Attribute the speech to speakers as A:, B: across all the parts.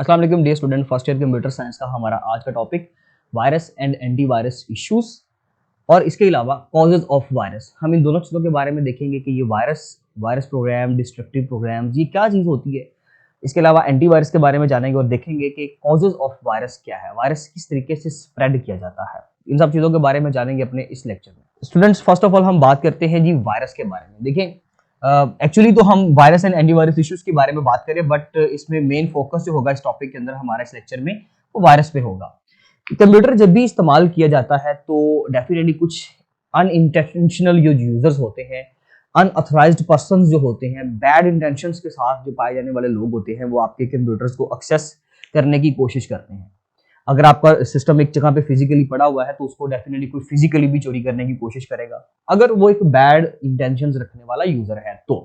A: अस्सलाम वालेकुम dear student, first year computer science का हमारा आज का topic virus and antivirus issues और इसके अलावा कॉजेज ऑफ वायरस। हम इन दोनों चीज़ों के बारे में देखेंगे कि ये वायरस प्रोग्राम, डिस्ट्रक्टिव प्रोग्राम, ये क्या चीज़ होती है। इसके अलावा एंटीवायरस के बारे में जानेंगे और देखेंगे कि कॉजेज ऑफ वायरस क्या है, वायरस किस तरीके से स्प्रेड किया जाता है। इन सब चीज़ों के बारे में जानेंगे अपने इस लेक्चर में। स्टूडेंट्स, फर्स्ट ऑफ ऑल हम बात करते हैं जी वायरस के बारे में। देखिए, एक्चुअली तो हम वायरस एंड एंटीवायरस इश्यूज के बारे में बात करें, बट इसमें मेन फोकस जो होगा इस टॉपिक के अंदर हमारा इस लेक्चर में वो वायरस पे होगा। कंप्यूटर जब भी इस्तेमाल किया जाता है तो डेफिनेटली कुछ अनइंटेंशनल जो यूजर्स होते हैं, अनऑथराइज्ड पर्संस जो होते हैं, बैड इंटेंशंस के साथ जो पाए जाने वाले लोग होते हैं, वो आपके कंप्यूटर्स को एक्सेस करने की कोशिश करते हैं। अगर आपका सिस्टम एक जगह पे फिजिकली पड़ा हुआ है तो उसको डेफिनेटली कोई फिजिकली भी चोरी करने की कोशिश करेगा, अगर वो एक बैड इंटेंशंस रखने वाला यूजर है तो।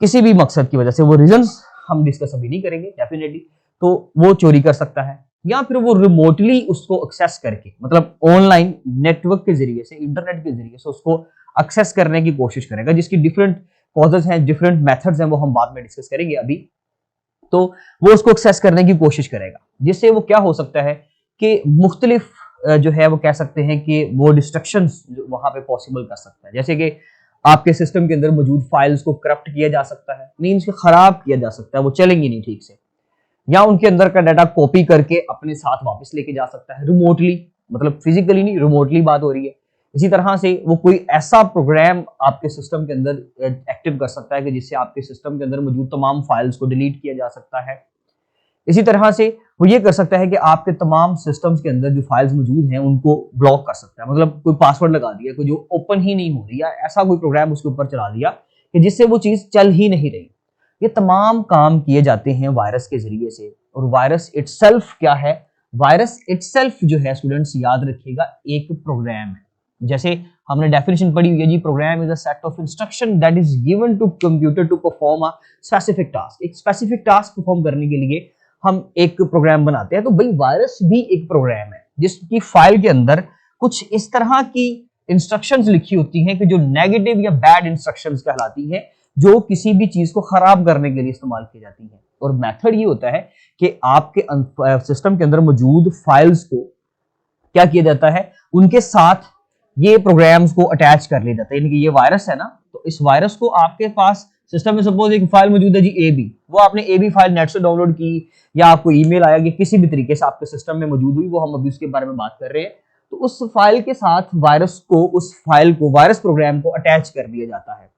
A: किसी भी मकसद की वजह से, वो रीजंस हम डिस्कस अभी नहीं करेंगे डेफिनेटली, तो वो चोरी कर सकता है या फिर वो रिमोटली उसको एक्सेस करके, मतलब ऑनलाइन नेटवर्क के जरिए से, इंटरनेट के जरिए से उसको एक्सेस करने की कोशिश करेगा, जिसकी डिफरेंट कॉजेज हैं, डिफरेंट मेथड्स हैं, वो हम बाद में डिस्कस करेंगे। अभी तो वो उसको एक्सेस करने की कोशिश करेगा, जिससे वो क्या हो सकता है कि मुख्तलिफ जो है वो कह सकते हैं कि वो डिस्ट्रक्शन वहां पे पॉसिबल कर सकता है। जैसे कि आपके सिस्टम के अंदर मौजूद फाइल्स को करप्ट किया जा सकता है, मीन्स कि खराब किया जा सकता है, वो चलेंगी नहीं ठीक से, या उनके अंदर का डाटा कॉपी करके अपने साथ वापस लेके जा सकता है रिमोटली, मतलब फिजिकली नहीं, रिमोटली बात हो रही है। इसी तरह से वो कोई ऐसा प्रोग्राम आपके सिस्टम के अंदर एक्टिव कर सकता है कि जिससे आपके सिस्टम के अंदर मौजूद तमाम फाइल्स को डिलीट किया जा सकता है। इसी तरह से वो ये कर सकता है कि आपके तमाम सिस्टम्स के अंदर जो फाइल्स मौजूद हैं उनको ब्लॉक कर सकता है, मतलब कोई पासवर्ड लगा दिया, कोई जो ओपन ही नहीं हो रही, या ऐसा कोई प्रोग्राम उसके ऊपर चला दिया कि जिससे वो चीज चल ही नहीं रही। ये तमाम काम किए जाते हैं वायरस के जरिए से। और वायरस इटसेल्फ क्या है? वायरस इटसेल्फ जो है स्टूडेंट्स याद रखिएगा, एक प्रोग्राम है। जैसे हमने डेफिनेशन पढ़ी हुई है जी, program is a set of instruction that is given to computer to perform a specific task. एक स्पेसिफिक टास्क परफॉर्म करने के लिए हम एक प्रोग्राम बनाते हैं। तो भाई वायरस भी एक प्रोग्राम है जिसकी फाइल के अंदर कुछ इस तरह की इंस्ट्रक्शंस लिखी होती हैं कि जो नेगेटिव या बैड इंस्ट्रक्शंस कहलाती हैं, जो किसी भी चीज को खराब करने के लिए इस्तेमाल की जाती है। और मेथड ये होता है कि आपके सिस्टम के अंदर मौजूद फाइल्स को क्या किया जाता है, उनके साथ ये प्रोग्राम्स को अटैच कर लिया जाता है। यानी कि ये वायरस है ना, तो इस वायरस को आपके पास सिस्टम में सपोज एक फाइल मौजूद है जी AB, वो आपने AB फाइल नेट से डाउनलोड की या आपको ईमेल आया कि किसी भी तरीके से आपके सिस्टम में मौजूद हुई, वो हम अभी उसके बारे में बात कर रहे हैं। तो उस फाइल के साथ वायरस को, उस फाइल को, वायरस प्रोग्राम को अटैच कर दिया जाता है।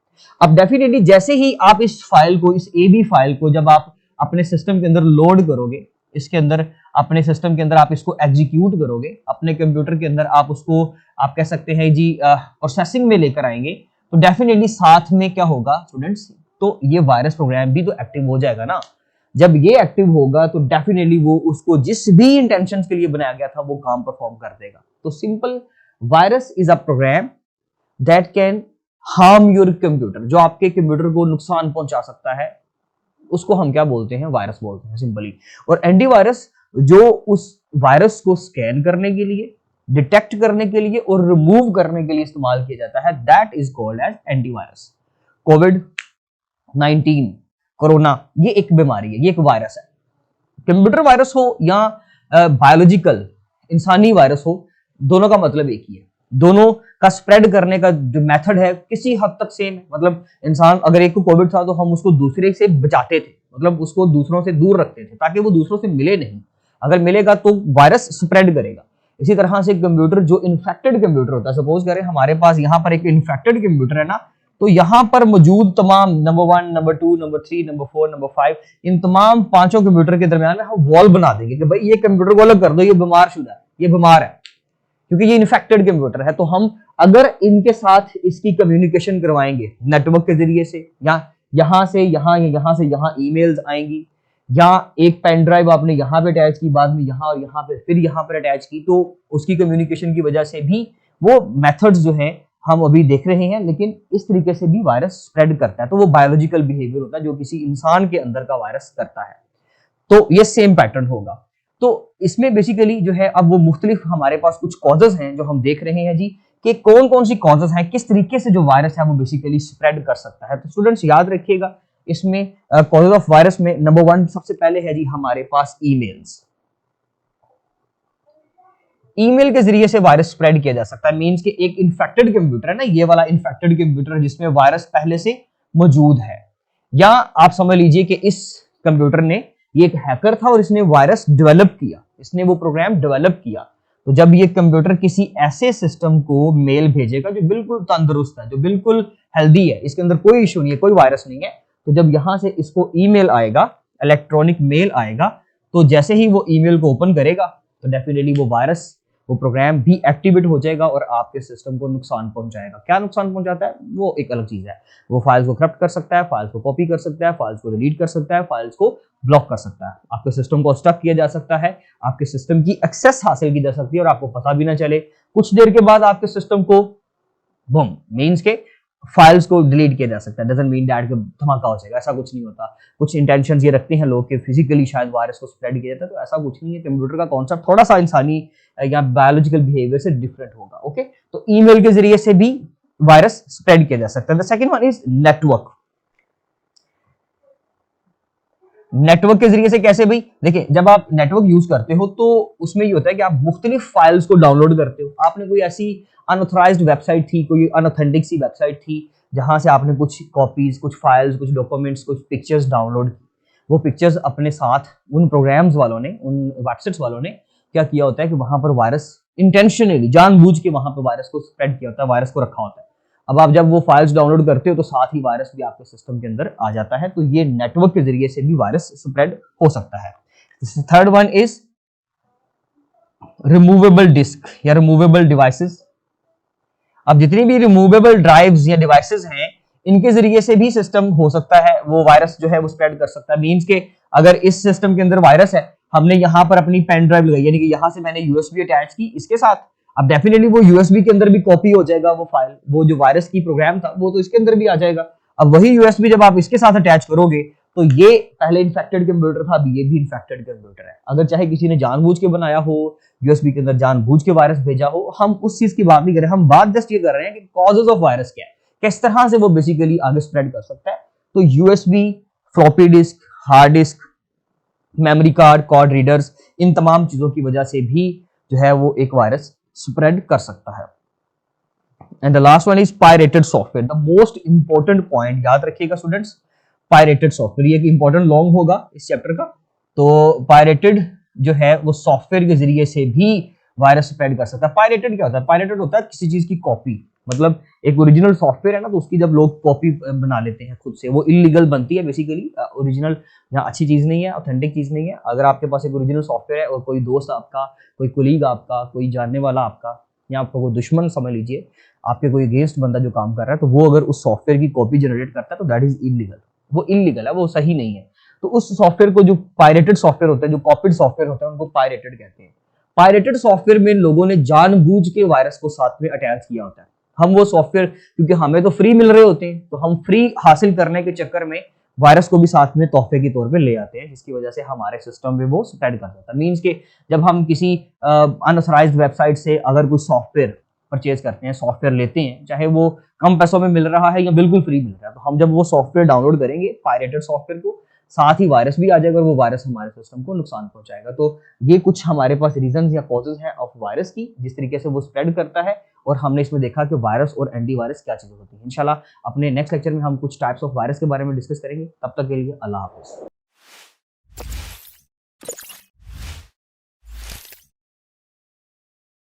A: अब डेफिनेटली जैसे ही आप इस फाइल को, इस AB फाइल को जब आप अपने सिस्टम के अंदर लोड करोगे, इसके अंदर अपने सिस्टम के अंदर आप इसको एग्जीक्यूट करोगे, अपने कंप्यूटर के अंदर आप उसको, आप कह सकते हैं जी, प्रोसेसिंग में लेकर आएंगे, तो डेफिनेटली साथ में क्या होगा स्टूडेंट्स, तो ये वायरस प्रोग्राम भी तो एक्टिव हो जाएगा ना। जब ये एक्टिव होगा तो डेफिनेटली वो उसको जिस भी इंटेंशंस के लिए बनाया गया था वो काम परफॉर्म कर देगा। तो simple, virus is a program that can harm your computer, जो आपके कंप्यूटर को नुकसान पहुंचा सकता है, उसको हम क्या बोलते हैं? वायरस बोलते हैं सिंपली। और एंटीवायरस जो उस वायरस को स्कैन करने के लिए, डिटेक्ट करने के लिए और रिमूव करने के लिए इस्तेमाल किया जाता है, that is called as antivirus. कोविड-19, कोरोना, ये एक बीमारी है, ये एक वायरस है। कंप्यूटर वायरस हो या बायोलॉजिकल इंसानी वायरस हो, दोनों का मतलब एक ही है। दोनों का स्प्रेड करने का जो मेथड है किसी हद तक सेम है। मतलब इंसान, अगर एक को कोविड था तो हम उसको दूसरे से बचाते थे, मतलब उसको दूसरों से दूर रखते थे ताकि वो दूसरों से मिले नहीं, अगर मिलेगा तो वायरस स्प्रेड करेगा। इसी तरह से कंप्यूटर, जो इन्फेक्टेड कंप्यूटर होता है, सपोज करें हमारे पास यहाँ पर एक इन्फेक्टेड कंप्यूटर है ना, तो यहाँ पर मौजूद तमाम number 1, number 2, number 3, number 4, number 5, इन तमाम पांचों कंप्यूटर के दरमियान में हम वॉल बना देंगे कि भाई ये कंप्यूटर को अलग कर दो, ये बीमार शुदा है, ये बीमार है, क्योंकि ये इन्फेक्टेड कंप्यूटर है। तो हम अगर इनके साथ इसकी कम्युनिकेशन करवाएंगे नेटवर्क के जरिए से, या यहां से यहां या यहां से यहां ईमेल्स आएंगी, या एक पेन ड्राइव आपने यहाँ पे अटैच की, बाद में यहाँ और यहाँ पे फिर यहाँ पर अटैच की, तो उसकी कम्युनिकेशन की वजह से भी वो मेथड्स जो हैं हम अभी देख रहे हैं, लेकिन इस तरीके से भी वायरस स्प्रेड करता है। तो वो बायोलॉजिकल बिहेवियर होता है जो किसी इंसान के अंदर का वायरस करता है, तो ये सेम पैटर्न होगा। तो इसमें बेसिकली जो है, अब वो मुख्तलिफ हमारे पास कुछ कॉजेज हैं जो हम देख रहे हैं जी, कि कौन कौन सी कॉजेज हैं, किस तरीके से जो वायरस है वो बेसिकली स्प्रेड कर सकता है। तो स्टूडेंट्स याद रखिएगा, इसमें कॉजेज ऑफ वायरस में नंबर 1 सबसे पहले है जी हमारे पास ईमेल्स। ईमेल के जरिए से वायरस स्प्रेड किया जा सकता है। मींस कि एक इन्फेक्टेड कंप्यूटर है ना, ये वाला इन्फेक्टेड कंप्यूटर जिसमें वायरस पहले से मौजूद है, या आप समझ लीजिए कि इस कंप्यूटर ने, ये एक हैकर था और इसने वायरस डेवलप किया, इसने वो प्रोग्राम डेवलप किया। तो जब ये कंप्यूटर किसी ऐसे सिस्टम को मेल भेजेगा जो बिल्कुल तंदुरुस्त है, जो बिल्कुल हेल्दी है, इसके अंदर कोई इशू नहीं है, कोई वायरस नहीं है, तो जब यहां से इसको ईमेल आएगा, इलेक्ट्रॉनिक मेल आएगा, तो जैसे ही वो ईमेल को ओपन करेगा तो डेफिनेटली वो वायरस, वो प्रोग्राम भी एक्टिवेट हो जाएगा और आपके सिस्टम को नुकसान पहुंचाएगा। क्या नुकसान पहुंचाता है वो एक अलग चीज है। वो फाइल्स को करप्ट कर सकता है, फाइल्स को कॉपी कर सकता है, फाइल्स को डिलीट कर सकता है, फाइल्स को ब्लॉक कर सकता है, आपके सिस्टम को स्टक किया जा सकता है, आपके सिस्टम की एक्सेस हासिल की जा सकती है और आपको पता भी ना चले। कुछ देर के बाद आपके सिस्टम को बम मीन्स के फाइल्स को डिलीट किया जा सकता है। डजंट मीन दैट कि धमाका हो जाएगा, ऐसा कुछ नहीं होता। कुछ इंटेंशंस ये रखते हैं लोग कि फिजिकली शायद वायरस को स्प्रेड किया जाता है, तो ऐसा कुछ नहीं है। कंप्यूटर का कॉन्सेप्ट थोड़ा सा इंसानी या बायोलॉजिकल बिहेवियर से डिफरेंट होगा। ओके, तो ईमेल के जरिए से भी वायरस स्प्रेड किया जा सकता है। The second one is network. Network के जरिए से कैसे भाई? देखिए, जब आप नेटवर्क यूज करते हो तो उसमें ये होता है कि आप मुख्तलिफ फाइल्स को डाउनलोड करते हो। आपने कोई ऐसी अनऑथराइज्ड वेबसाइट थी, कोई अनऑथेंटिक सी वेबसाइट थी, जहां से आपने कुछ कॉपीज, कुछ फाइल्स, कुछ डॉक्यूमेंट्स, कुछ पिक्चर्स डाउनलोड की। वो पिक्चर्स अपने साथ उन प्रोग्राम्स वालों ने, उन वेबसाइट्स वालों ने क्या किया होता है कि वहां पर वायरस इंटेंशनली, जानबूझ के वहां पर वायरस को स्प्रेड किया होता है, वायरस को रखा होता है। अब आप जब वो फाइल्स डाउनलोड करते हो तो साथ ही वायरस भी आपके सिस्टम के अंदर आ जाता है। तो ये नेटवर्क के जरिए से भी वायरस स्प्रेड हो सकता है। Third one is removable disc या रिमूवेबल डिवाइसेस। अब जितनी भी रिमूवेबल ड्राइव्स या डिवाइसेस हैं, इनके जरिए से भी सिस्टम हो सकता है, वो वायरस जो है वो स्प्रेड कर सकता है। मींस के अगर इस सिस्टम के अंदर वायरस है, हमने यहां पर अपनी पेन ड्राइव लगाई, यानी कि यहां से मैंने यूएसबी अटैच की इसके साथ, अब डेफिनेटली वो यूएसबी के अंदर भी कॉपी हो जाएगा वो फाइल, वो जो वायरस की प्रोग्राम था वो तो इसके अंदर भी आ जाएगा। अब वही यूएसबी जब आप इसके साथ अटैच करोगे तो ये पहले इन्फेक्टेड कंप्यूटर था, अभी ये भी इन्फेक्टेड कंप्यूटर है। अगर चाहे किसी ने जानबूझ के बनाया हो, यूएसबी के अंदर जानबूझ के वायरस भेजा हो, हम उस चीज की बात नहीं कर रहे, हम बात जस्ट ये कर रहे हैं कि कॉजेज ऑफ वायरस क्या है, किस तरह से वो बेसिकली आगे स्प्रेड कर सकता है। तो USB, floppy disk, hard disk, memory card, card readers, इन तमाम चीजों की वजह से भी जो है वो एक वायरस स्प्रेड कर सकता है। And the last one is pirated software. The most important point याद रखिएगा स्टूडेंट्स, पायरेटेड सॉफ्टवेयर, ये एक इंपॉर्टेंट लॉन्ग होगा इस चैप्टर का। तो पायरेटेड जो है वो सॉफ्टवेयर के जरिए से भी वायरस स्प्रेड कर सकता है। पायरेटेड क्या होता है? पायरेटेड होता है किसी चीज की कॉपी, मतलब एक ओरिजिनल सॉफ्टवेयर है ना, तो उसकी जब लोग कॉपी बना लेते हैं खुद से, वो इलीगल बनती है बेसिकली। ओरिजिनल यहाँ अच्छी चीज नहीं है, ऑथेंटिक चीज नहीं है। अगर आपके पास एक ओरिजिनल सॉफ्टवेयर है और कोई दोस्त आपका, कोई कोलीग आपका, कोई जानने वाला आपका, या आपका कोई दुश्मन समझ लीजिए, आपके कोई अगेंस्ट बंदा जो काम कर रहा है, तो वो अगर उस सॉफ्टवेयर की कॉपी जनरेट करता है तो दैट इज इलीगल। वो इलीगल है, वो सही नहीं है। तो उस सॉफ्टवेयर को, जो पायरेटेड सॉफ्टवेयर होता है, जो कॉपीड सॉफ्टवेयर होता है, उनको पायरेटेड कहते हैं। पायरेटेड सॉफ्टवेयर में लोगों ने जानबूझ के वायरस को साथ में अटैच किया होता है। हम वो सॉफ्टवेयर, क्योंकि हमें तो फ्री मिल रहे होते हैं, तो हम फ्री हासिल करने के चक्कर में वायरस को भी साथ में तोहफे के तौर पे ले आते हैं, जिसकी वजह से हमारे सिस्टम में वो स्प्रेड कर जाता है। मींस के जब हम किसी अनऑथराइज्ड वेबसाइट से अगर कोई सॉफ्टवेयर परचेज करते हैं, सॉफ्टवेयर लेते हैं, चाहे वो कम पैसों में मिल रहा है या बिल्कुल फ्री मिल रहा है, तो हम जब वो सॉफ्टवेयर डाउनलोड करेंगे पायरेटेड सॉफ्टवेयर को, साथ ही वायरस भी आ जाएगा और वो वायरस हमारे सिस्टम को नुकसान पहुंचाएगा। तो ये कुछ हमारे पास रीजंस या कॉजेज हैं ऑफ वायरस की, जिस तरीके से वो स्प्रेड करता है। और हमने इसमें देखा कि वायरस और एंटीवायरस क्या चीजें होती है। इंशाल्लाह अपने नेक्स्ट लेक्चर में हम कुछ टाइप्स ऑफ वायरस के बारे में डिस्कस करेंगे। तब तक के लिए अल्लाह हाफिज।